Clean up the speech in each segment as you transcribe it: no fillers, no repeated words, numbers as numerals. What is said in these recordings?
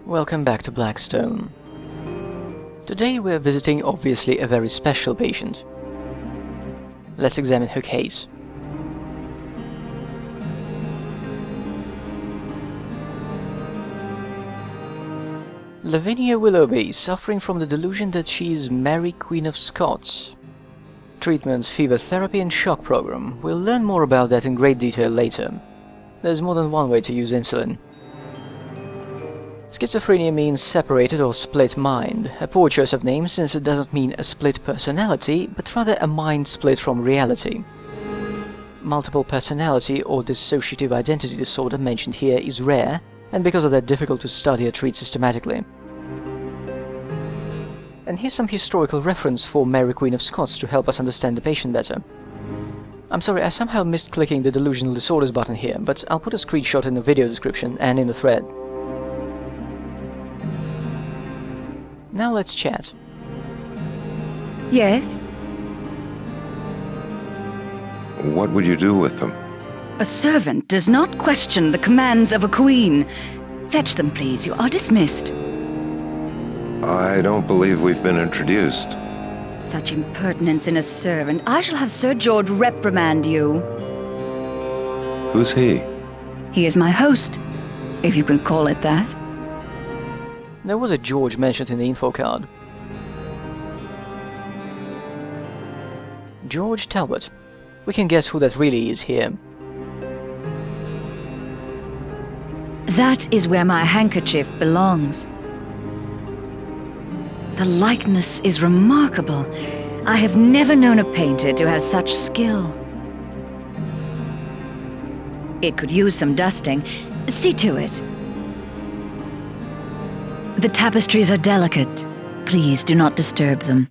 Welcome back to Blackstone. Today we're visiting obviously a very special patient. Let's examine her case. Lavinia Willoughby, suffering from the delusion that she is Mary Queen of Scots. Treatment, fever therapy and shock program. We'll learn more about that in great detail later. There's more than one way to use insulin. Schizophrenia means separated or split mind, a poor choice of name since it doesn't mean a split personality, but rather a mind split from reality. Multiple personality or dissociative identity disorder mentioned here is rare, and because of that difficult to study or treat systematically. And here's some historical reference for Mary Queen of Scots to help us understand the patient better. I'm sorry, I somehow missed clicking the delusional disorders button here, but I'll put a screenshot in the video description and in the thread. Now let's chat. Yes? What would you do with them? A servant does not question the commands of a queen. Fetch them, please. You are dismissed. I don't believe we've been introduced. Such impertinence in a servant. I shall have Sir George reprimand you. Who's he? He is my host, if you can call it that. There was a George mentioned in the info card. George Talbot. We can guess who that really is here. That is where my handkerchief belongs. The likeness is remarkable. I have never known a painter to have such skill. It could use some dusting. See to it. The tapestries are delicate. Please do not disturb them.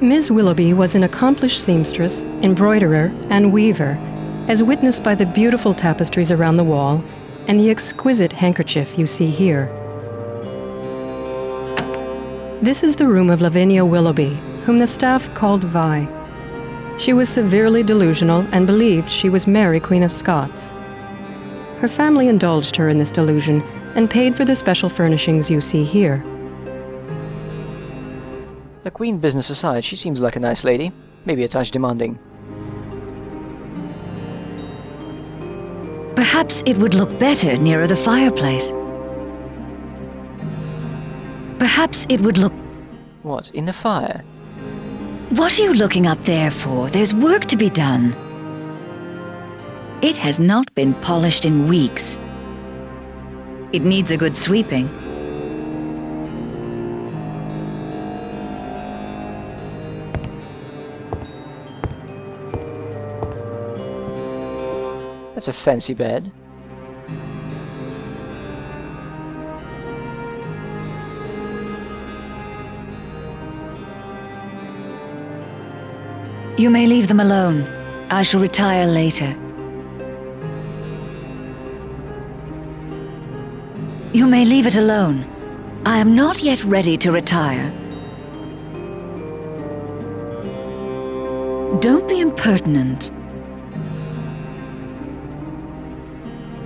Ms. Willoughby was an accomplished seamstress, embroiderer, and weaver, as witnessed by the beautiful tapestries around the wall and the exquisite handkerchief you see here. This is the room of Lavinia Willoughby, whom the staff called Vi. She was severely delusional and believed she was Mary Queen of Scots. Her family indulged her in this delusion and paid for the special furnishings you see here. The Queen business aside, she seems like a nice lady, maybe a touch demanding. Perhaps it would look better nearer the fireplace. Perhaps it would look... What, in the fire? What are you looking up there for? There's work to be done. It has not been polished in weeks. It needs a good sweeping. That's a fancy bed. You may leave them alone. I shall retire later. You may leave it alone. I am not yet ready to retire. Don't be impertinent.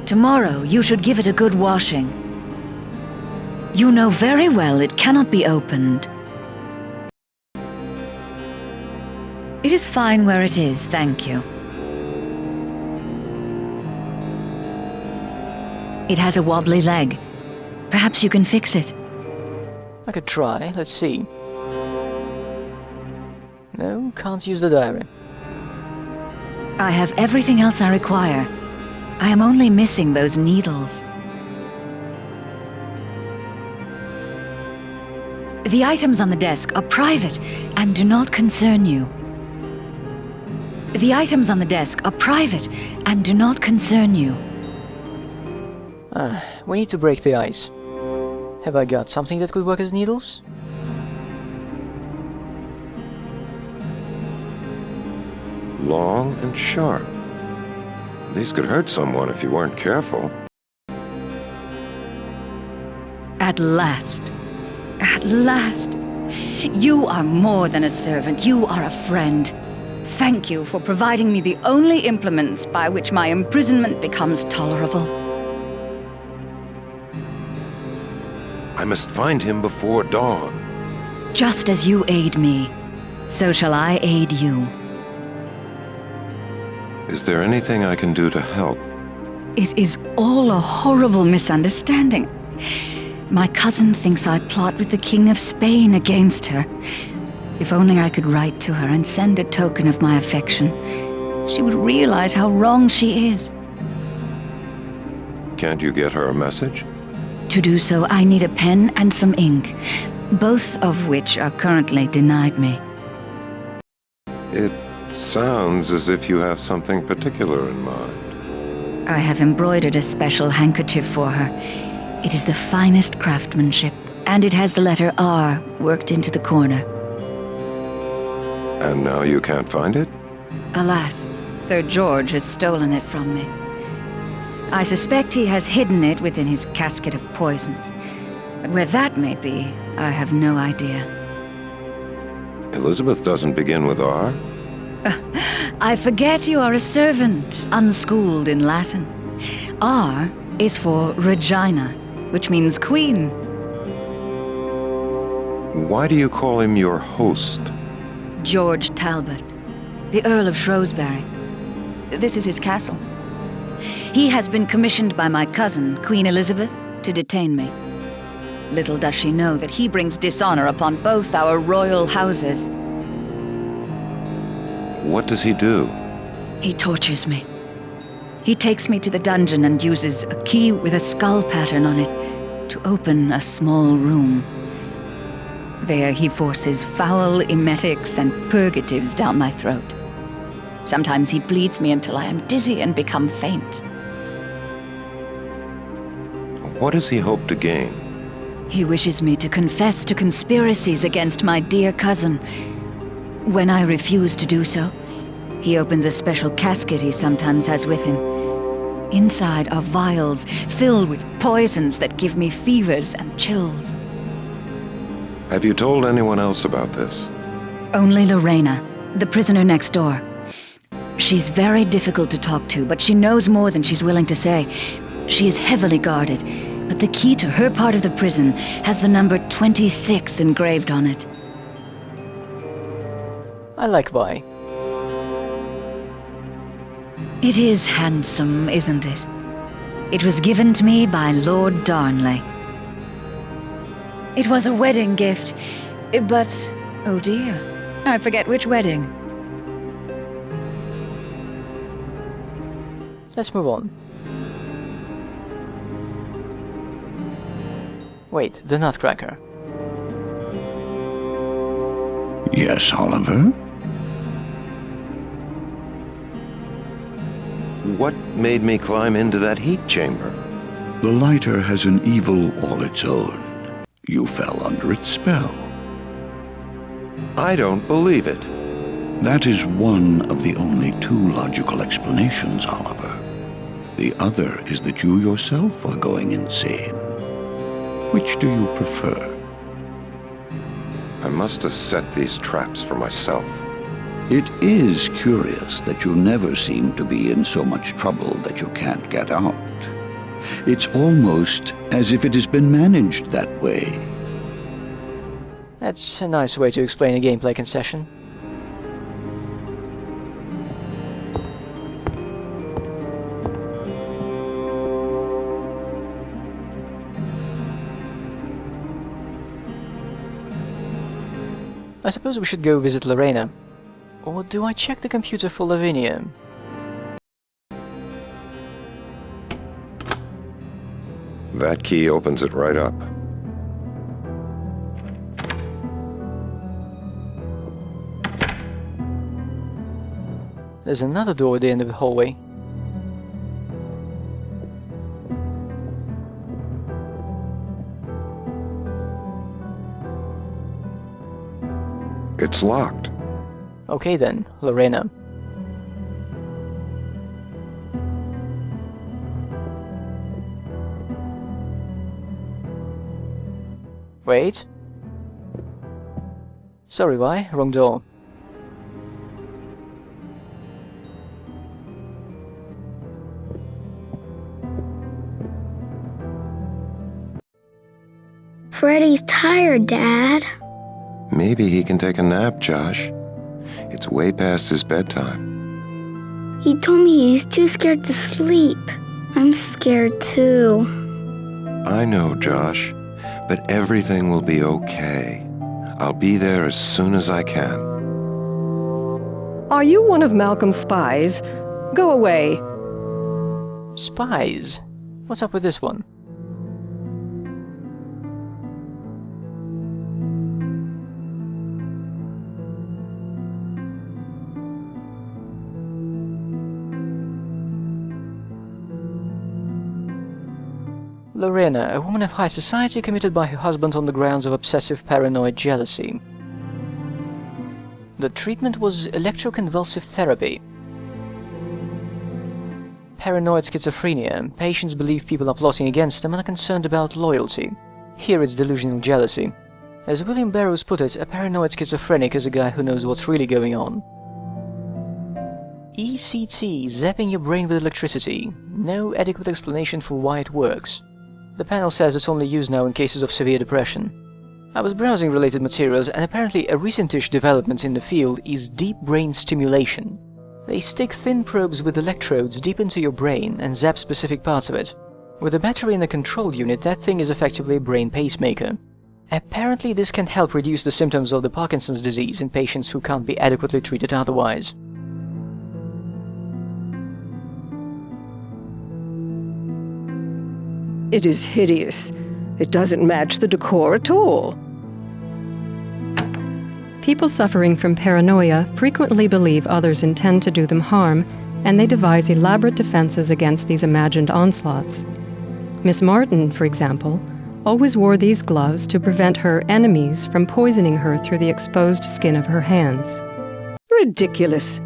Tomorrow you should give it a good washing. You know very well it cannot be opened. It is fine where it is, thank you. It has a wobbly leg. Perhaps you can fix it. I could try, let's see. No, can't use the diary. I have everything else I require. I am only missing those needles. The items on the desk are private and do not concern you. The items on the desk are private and do not concern you. We need to break the ice. Have I got something that could work as needles? Long and sharp. These could hurt someone if you weren't careful. At last. At last. You are more than a servant. You are a friend. Thank you for providing me the only implements by which my imprisonment becomes tolerable. I must find him before dawn. Just as you aid me, so shall I aid you. Is there anything I can do to help? It is all a horrible misunderstanding. My cousin thinks I plot with the King of Spain against her. If only I could write to her and send a token of my affection, she would realize how wrong she is. Can't you get her a message? To do so, I need a pen and some ink, both of which are currently denied me. It sounds as if you have something particular in mind. I have embroidered a special handkerchief for her. It is the finest craftsmanship, and it has the letter R worked into the corner. And now you can't find it? Alas, Sir George has stolen it from me. I suspect he has hidden it within his casket of poisons. But where that may be, I have no idea. Elizabeth doesn't begin with R? I forget you are a servant, unschooled in Latin. R is for Regina, which means queen. Why do you call him your host? George Talbot, the Earl of Shrewsbury. This is his castle. He has been commissioned by my cousin, Queen Elizabeth, to detain me. Little does she know that he brings dishonor upon both our royal houses. What does he do? He tortures me. He takes me to the dungeon and uses a key with a skull pattern on it to open a small room. There he forces foul emetics and purgatives down my throat. Sometimes he bleeds me until I am dizzy and become faint. What does he hope to gain? He wishes me to confess to conspiracies against my dear cousin. When I refuse to do so, he opens a special casket he sometimes has with him. Inside are vials filled with poisons that give me fevers and chills. Have you told anyone else about this? Only Lorena, the prisoner next door. She's very difficult to talk to, but she knows more than she's willing to say. She is heavily guarded, but the key to her part of the prison has the number 26 engraved on it. I like Vi. It is handsome, isn't it? It was given to me by Lord Darnley. It was a wedding gift, but, oh dear, I forget which wedding. Let's move on. Wait, the Nutcracker. Yes, Oliver? What made me climb into that heat chamber? The lighter has an evil all its own. You fell under its spell. I don't believe it. That is one of the only two logical explanations, Oliver. The other is that you yourself are going insane. Which do you prefer? I must have set these traps for myself. It is curious that you never seem to be in so much trouble that you can't get out. It's almost as if it has been managed that way. That's a nice way to explain a gameplay concession. I suppose we should go visit Lorena. Or do I check the computer for Lavinia? That key opens it right up. There's another door at the end of the hallway. It's locked. Okay then, Lorena. Wait. Sorry, why? Wrong door. Freddy's tired, Dad. Maybe he can take a nap, Josh. It's way past his bedtime. He told me he's too scared to sleep. I'm scared too. I know, Josh, but everything will be okay. I'll be there as soon as I can. Are you one of Malcolm's spies? Go away. Spies? What's up with this one? Lorena, a woman of high society committed by her husband on the grounds of obsessive paranoid jealousy. The treatment was electroconvulsive therapy. Paranoid schizophrenia. Patients believe people are plotting against them and are concerned about loyalty. Here it's delusional jealousy. As William Burroughs put it, a paranoid schizophrenic is a guy who knows what's really going on. ECT, zapping your brain with electricity. No adequate explanation for why it works. The panel says it's only used now in cases of severe depression. I was browsing related materials, and apparently a recentish development in the field is deep brain stimulation. They stick thin probes with electrodes deep into your brain and zap specific parts of it. With a battery and a control unit, that thing is effectively a brain pacemaker. Apparently this can help reduce the symptoms of the Parkinson's disease in patients who can't be adequately treated otherwise. It is hideous. It doesn't match the decor at all. People suffering from paranoia frequently believe others intend to do them harm, and they devise elaborate defenses against these imagined onslaughts. Miss Martin, for example, always wore these gloves to prevent her enemies from poisoning her through the exposed skin of her hands. Ridiculous!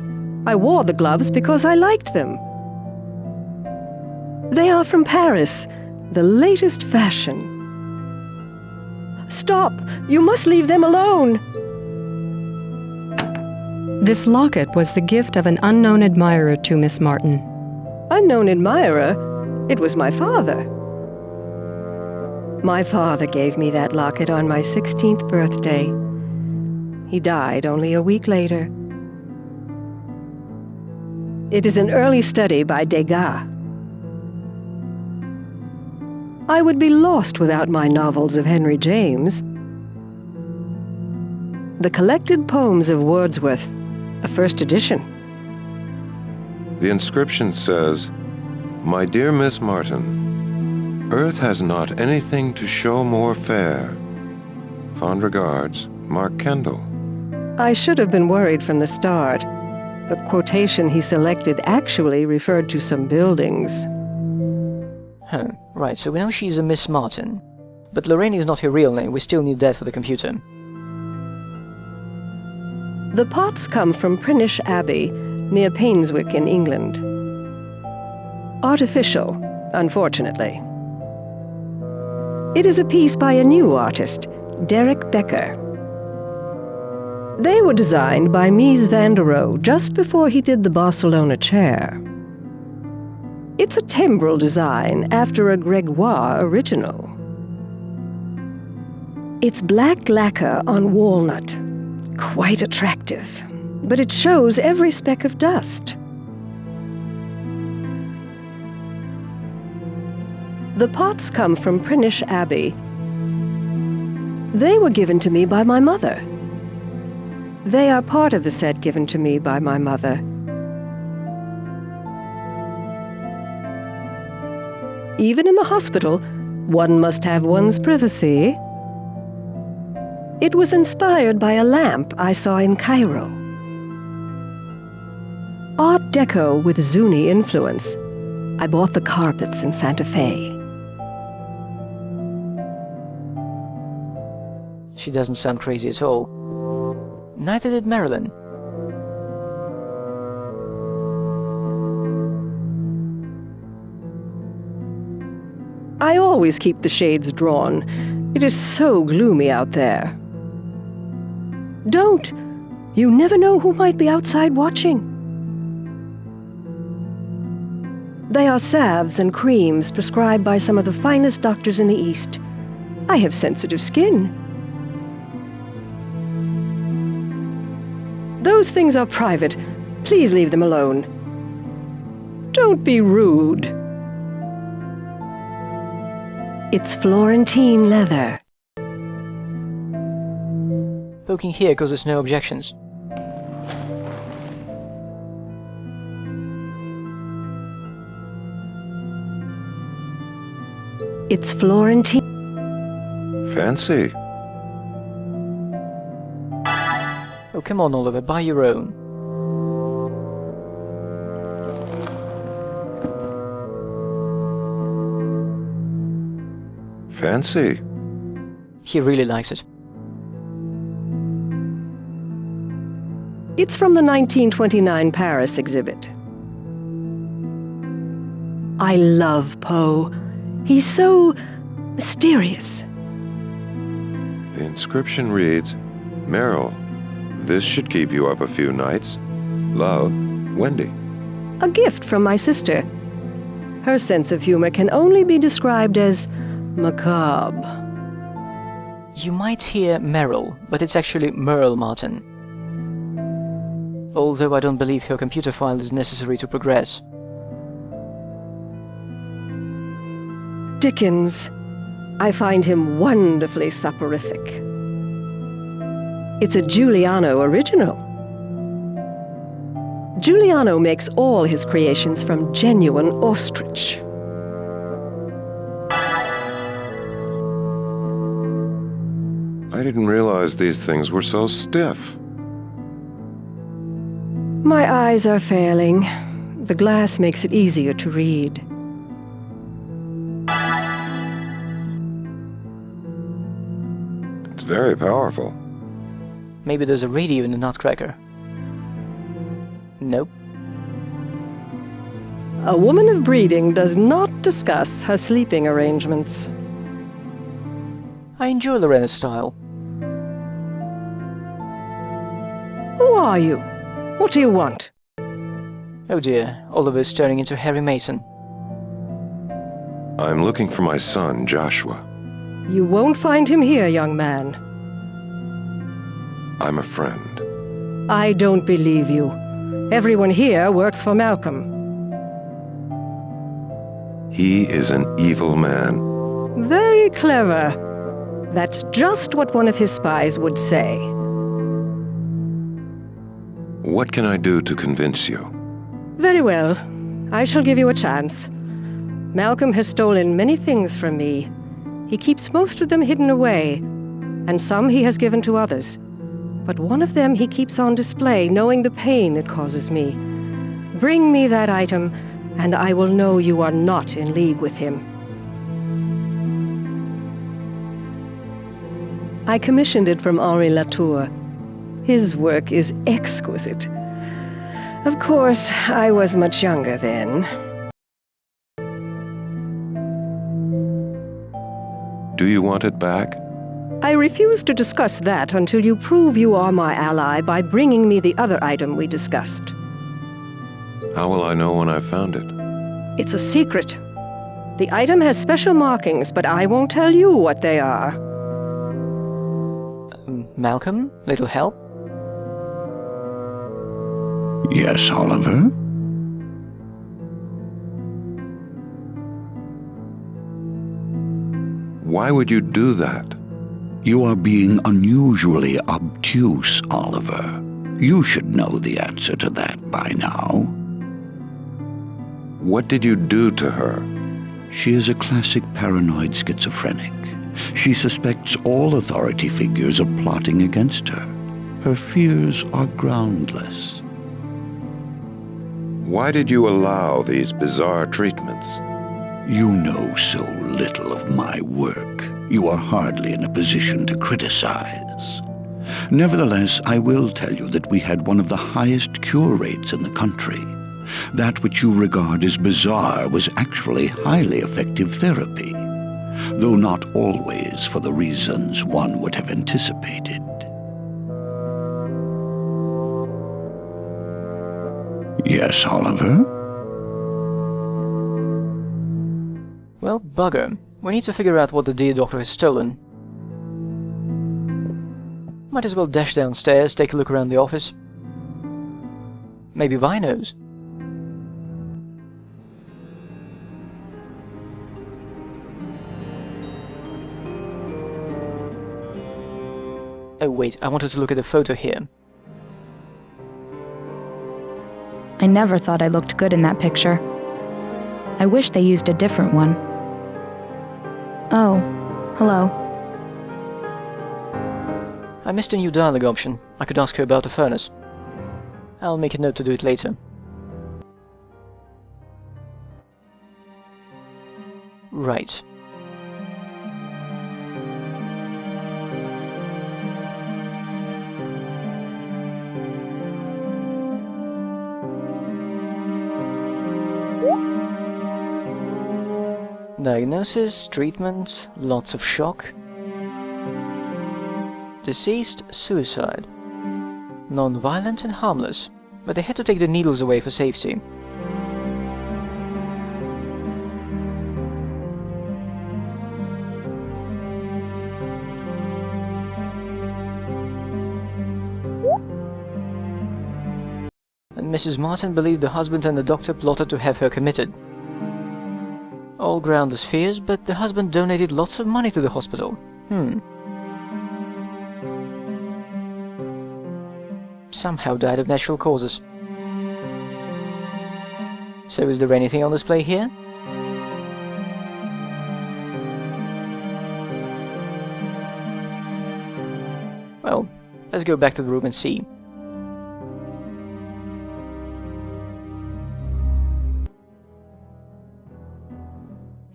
I wore the gloves because I liked them. They are from Paris, the latest fashion. Stop! You must leave them alone! This locket was the gift of an unknown admirer to Miss Martin. Unknown admirer? It was my father. My father gave me that locket on my 16th birthday. He died only a week later. It is an early study by Degas. I would be lost without my novels of Henry James. The collected poems of Wordsworth, a first edition. The inscription says, "My dear Miss Martin, earth has not anything to show more fair. Fond regards, Mark Kendall." I should have been worried from the start. The quotation he selected actually referred to some buildings. Huh, right, so we know she's a Miss Martin. But Lorena is not her real name, we still need that for the computer. The pots come from Prinish Abbey, near Painswick in England. Artificial, unfortunately. It is a piece by a new artist, Derek Becker. They were designed by Mies van der Rohe just before he did the Barcelona chair. It's a timbrel design after a Gregoire original. It's black lacquer on walnut. Quite attractive, but it shows every speck of dust. The pots come from Prinish Abbey. They were given to me by my mother. They are part of the set given to me by my mother. Even in the hospital, one must have one's privacy. It was inspired by a lamp I saw in Cairo. Art Deco with Zuni influence. I bought the carpets in Santa Fe. She doesn't sound crazy at all. Neither did Marilyn. I always keep the shades drawn. It is so gloomy out there. Don't! You never know who might be outside watching. They are salves and creams prescribed by some of the finest doctors in the East. I have sensitive skin. Those things are private. Please leave them alone. Don't be rude. It's Florentine leather. Poking here causes no objections. It's Florentine. Fancy. Oh, come on, Oliver, buy your own. Fancy. He really likes it. It's from the 1929 Paris exhibit. I love Poe. He's so mysterious. The inscription reads, Meryl, this should keep you up a few nights. Love, Wendy. A gift from my sister. Her sense of humor can only be described as macabre. You might hear Meryl, but it's actually Merle Martin. Although I don't believe her computer file is necessary to progress. Dickens. I find him wonderfully soporific. It's a Giuliano original. Giuliano makes all his creations from genuine ostrich. I didn't realize these things were so stiff. My eyes are failing. The glass makes it easier to read. It's very powerful. Maybe there's a radio in the nutcracker. Nope. A woman of breeding does not discuss her sleeping arrangements. I enjoy Lorena's style. Who are you? What do you want? Oh dear, Oliver's turning into Harry Mason. I'm looking for my son, Joshua. You won't find him here, young man. I'm a friend. I don't believe you. Everyone here works for Malcolm. He is an evil man. Very clever. That's just what one of his spies would say. What can I do to convince you? Very well. I shall give you a chance. Malcolm has stolen many things from me. He keeps most of them hidden away, and some he has given to others. But one of them he keeps on display, knowing the pain it causes me. Bring me that item, and I will know you are not in league with him. I commissioned it from Henri Latour. His work is exquisite. Of course, I was much younger then. Do you want it back? I refuse to discuss that until you prove you are my ally by bringing me the other item we discussed. How will I know when I've found it? It's a secret. The item has special markings, but I won't tell you what they are. Malcolm, little help? Yes, Oliver? Why would you do that? You are being unusually obtuse, Oliver. You should know the answer to that by now. What did you do to her? She is a classic paranoid schizophrenic. She suspects all authority figures of plotting against her. Her fears are groundless. Why did you allow these bizarre treatments? You know so little of my work. You are hardly in a position to criticize. Nevertheless, I will tell you that we had one of the highest cure rates in the country. That which you regard as bizarre was actually highly effective therapy, though not always for the reasons one would have anticipated. Yes, Oliver? Well, bugger. We need to figure out what the dear doctor has stolen. Might as well dash downstairs, take a look around the office. Maybe Vi knows. Oh wait, I wanted to look at the photo here. I never thought I looked good in that picture. I wish they used a different one. Oh, hello. I missed a new dialogue option. I could ask her about the furnace. I'll make a note to do it later. Right. Diagnosis, treatment, lots of shock. Deceased, suicide. Non-violent and harmless, but they had to take the needles away for safety. And Mrs. Martin believed the husband and the doctor plotted to have her committed. All groundless fears, but the husband donated lots of money to the hospital. Somehow died of natural causes. So is there anything on display here? Well, let's go back to the room and see.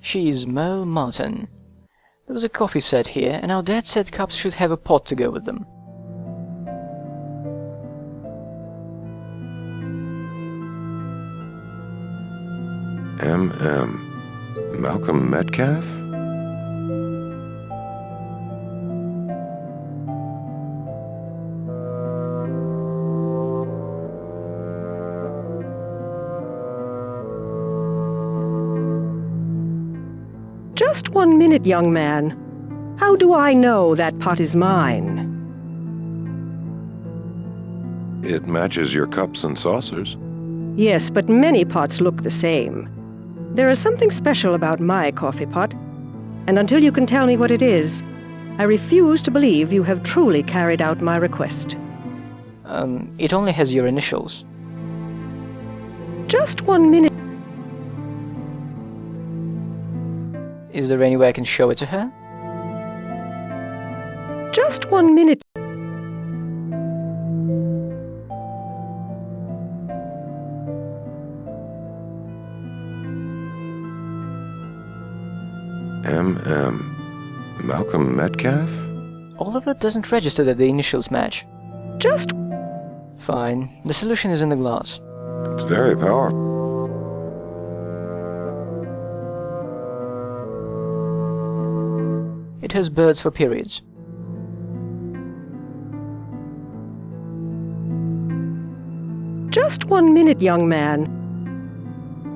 She's Mo Martin. There was a coffee set here, and our dad said cups should have a pot to go with them. M.M. Malcolm Metcalf? Just 1 minute, young man. How do I know that pot is mine? It matches your cups and saucers. Yes, but many pots look the same. There is something special about my coffee pot, and until you can tell me what it is, I refuse to believe you have truly carried out my request. It only has your initials. Just 1 minute. Is there any way I can show it to her? Just 1 minute. M.M. Malcolm Metcalf? All of it doesn't register that the initials match. Just... Fine. The solution is in the glass. It's very powerful. It has birds for periods. Just 1 minute, young man.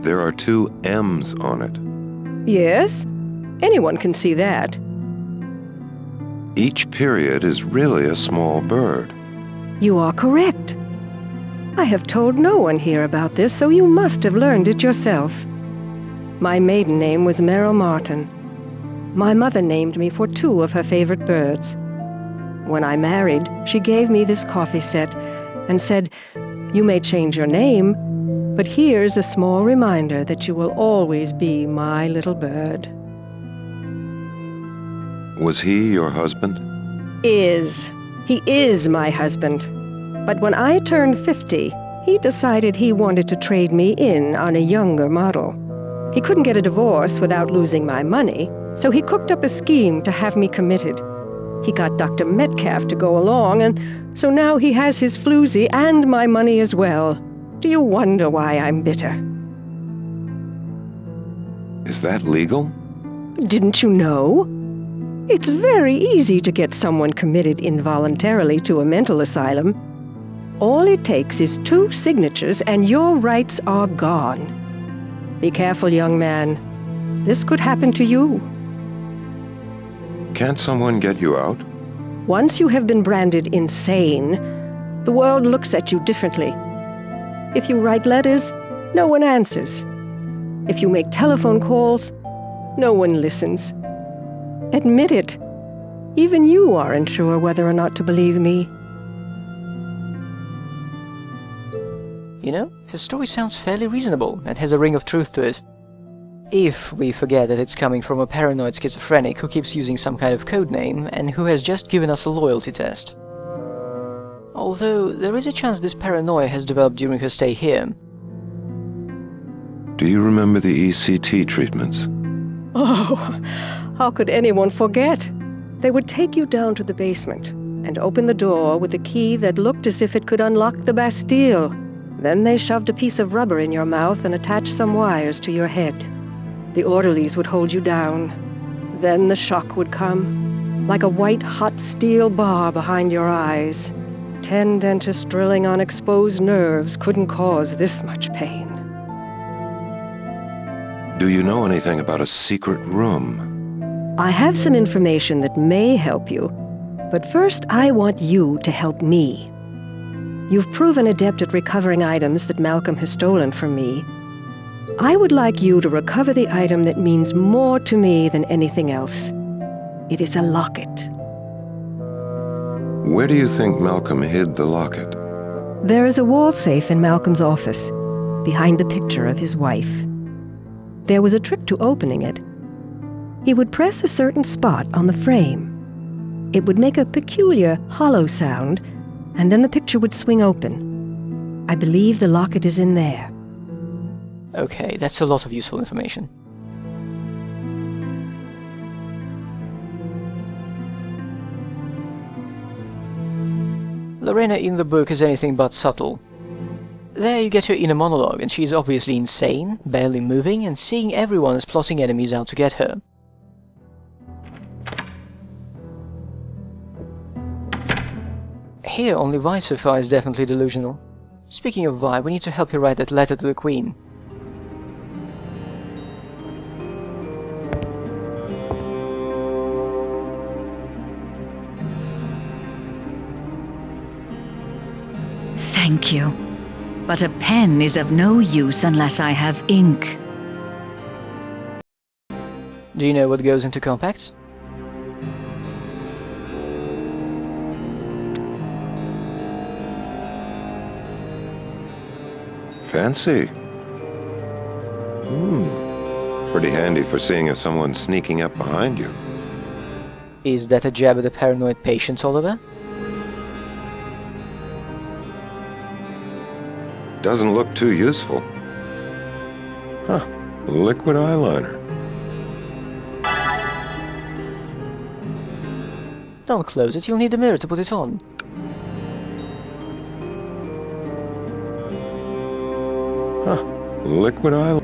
There are 2 M's on it. Yes? Anyone can see that. Each period is really a small bird. You are correct. I have told no one here about this, so you must have learned it yourself. My maiden name was Merrill Martin. My mother named me for 2 of her favorite birds. When I married, she gave me this coffee set and said, "You may change your name, but here's a small reminder that you will always be my little bird." Was he your husband? He is my husband. But when I turned 50, he decided he wanted to trade me in on a younger model. He couldn't get a divorce without losing my money, so he cooked up a scheme to have me committed. He got Dr. Metcalf to go along, and so now he has his floozy and my money as well. Do you wonder why I'm bitter? Is that legal? Didn't you know? It's very easy to get someone committed involuntarily to a mental asylum. All it takes is 2 signatures and your rights are gone. Be careful, young man. This could happen to you. Can't someone get you out? Once you have been branded insane, the world looks at you differently. If you write letters, no one answers. If you make telephone calls, no one listens. Admit it. Even you aren't sure whether or not to believe me. You know, her story sounds fairly reasonable and has a ring of truth to it. If we forget that it's coming from a paranoid schizophrenic who keeps using some kind of code name and who has just given us a loyalty test. Although, there is a chance this paranoia has developed during her stay here. Do you remember the ECT treatments? Oh, how could anyone forget? They would take you down to the basement and open the door with a key that looked as if it could unlock the Bastille. Then they shoved a piece of rubber in your mouth and attached some wires to your head. The orderlies would hold you down. Then the shock would come, like a white hot steel bar behind your eyes. 10 dentists drilling on exposed nerves couldn't cause this much pain. Do you know anything about a secret room? I have some information that may help you, but first I want you to help me. You've proven adept at recovering items that Malcolm has stolen from me. I would like you to recover the item that means more to me than anything else. It is a locket. Where do you think Malcolm hid the locket? There is a wall safe in Malcolm's office, behind the picture of his wife. There was a trick to opening it. He would press a certain spot on the frame. It would make a peculiar, hollow sound, and then the picture would swing open. I believe the locket is in there. Okay, that's a lot of useful information. Lorena in the book is anything but subtle. There you get her inner monologue, and she is obviously insane, barely moving, and seeing everyone as plotting enemies out to get her. Here, only Vi so far is definitely delusional. Speaking of Vi, we need to help you write that letter to the Queen. Thank you. But a pen is of no use unless I have ink. Do you know what goes into compacts? Fancy. Pretty handy for seeing if someone's sneaking up behind you. Is that a jab at the paranoid patients, Oliver? Doesn't look too useful. Huh. Liquid eyeliner. Don't close it, you'll need the mirror to put it on. Huh. Liquid eyeliner.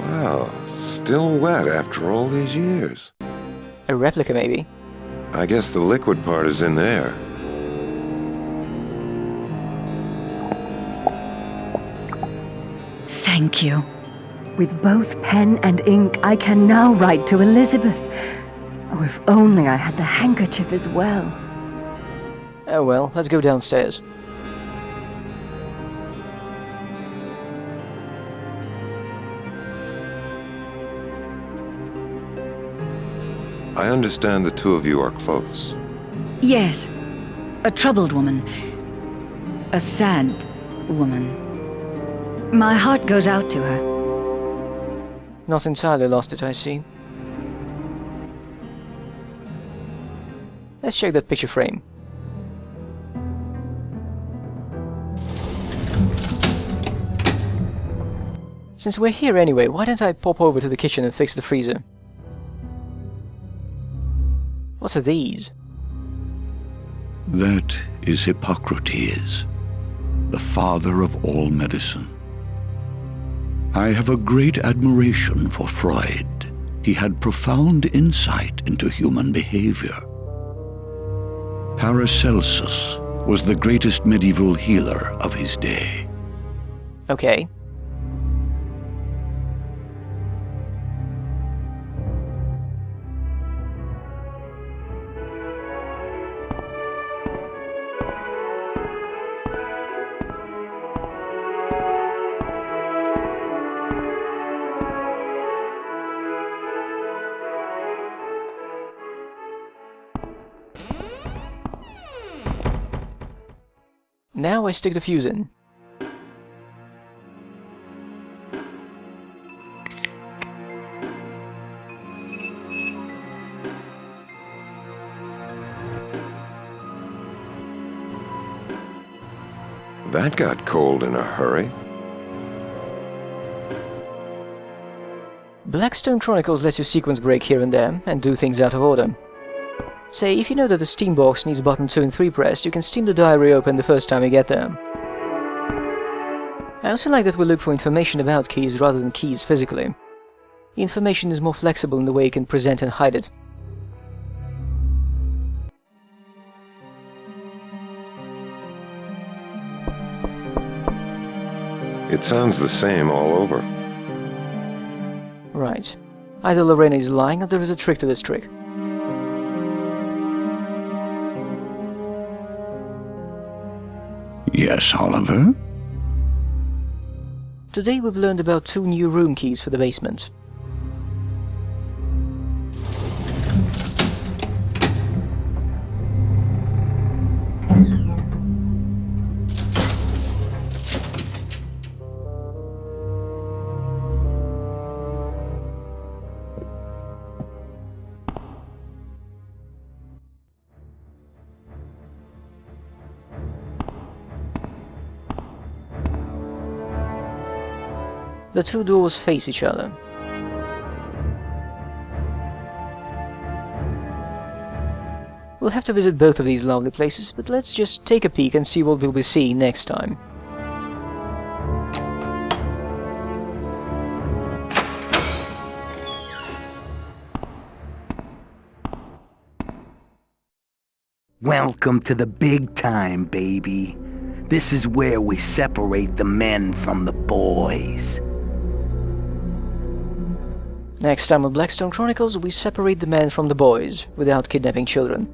Wow. Still wet after all these years. A replica, maybe? I guess the liquid part is in there. Thank you. With both pen and ink, I can now write to Elizabeth. Oh, if only I had the handkerchief as well. Oh well, let's go downstairs. I understand the two of you are close. Yes, a troubled woman. A sad woman. My heart goes out to her. Not entirely lost it, I see. Let's check that picture frame. Since we're here anyway, why don't I pop over to the kitchen and fix the freezer? What are these? That is Hippocrates, the father of all medicine. I have a great admiration for Freud. He had profound insight into human behavior. Paracelsus was the greatest medieval healer of his day. Okay. Now I stick the fuse in. That got cold in a hurry. Blackstone Chronicles lets you sequence break here and there, and do things out of order. Say, if you know that the steam box needs button 2 and 3 pressed, you can steam the diary open the first time you get there. I also like that we look for information about keys rather than keys physically. The information is more flexible in the way you can present and hide it. It sounds the same all over. Right. Either Lorena is lying or there is a trick to this trick. Yes, Oliver? Today we've learned about 2 new room keys for the basement. The 2 doors face each other. We'll have to visit both of these lovely places, but let's just take a peek and see what we'll be seeing next time. Welcome to the big time, baby. This is where we separate the men from the boys. Next time on Blackstone Chronicles, we separate the men from the boys, without kidnapping children.